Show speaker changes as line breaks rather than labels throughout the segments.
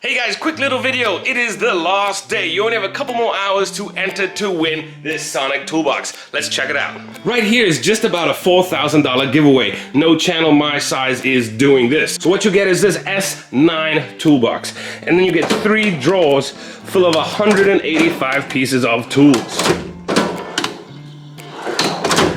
Hey guys, quick little video. It is the last day. You only have a couple more hours to enter to win this Sonic toolbox. Let's check it out. Right here is just about a $4,000 giveaway. No channel my size is doing this. So what you get is this S9 toolbox. And then you get 3 drawers full of 185 pieces of tools.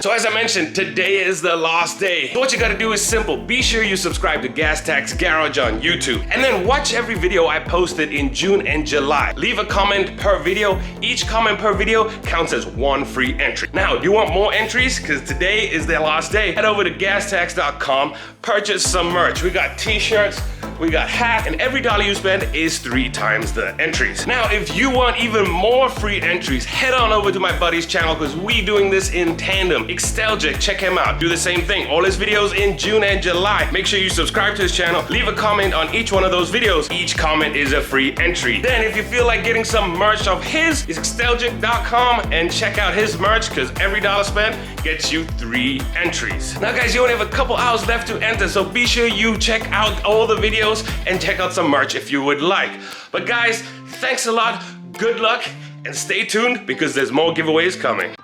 So as I mentioned, today is the last day. So what you gotta do is simple. Be sure you subscribe to Tachs Garage on YouTube. And then watch every video I posted in June and July. Leave a comment per video. Each comment per video counts as 1 free entry. Now, do you want more entries? Because today is their last day. Head over to gastachs.com, purchase some merch. We got t-shirts, we got hats, and every dollar you spend is 3 times the entries. Now, if you want even more free entries, head on over to my buddy's channel because we doing this in tandem. Extelgic, check him out. Do the same thing. All his videos in June and July. Make sure you subscribe to his channel. Leave a comment on each one of those videos. Each comment is a free entry. Then if you feel like getting some merch of his, it's extelgic.com and check out his merch because every dollar spent gets you 3 entries. Now guys, you only have a couple hours left to enter, so be sure you check out all the videos and check out some merch if you would like. But guys, thanks a lot, good luck, and stay tuned because there's more giveaways coming.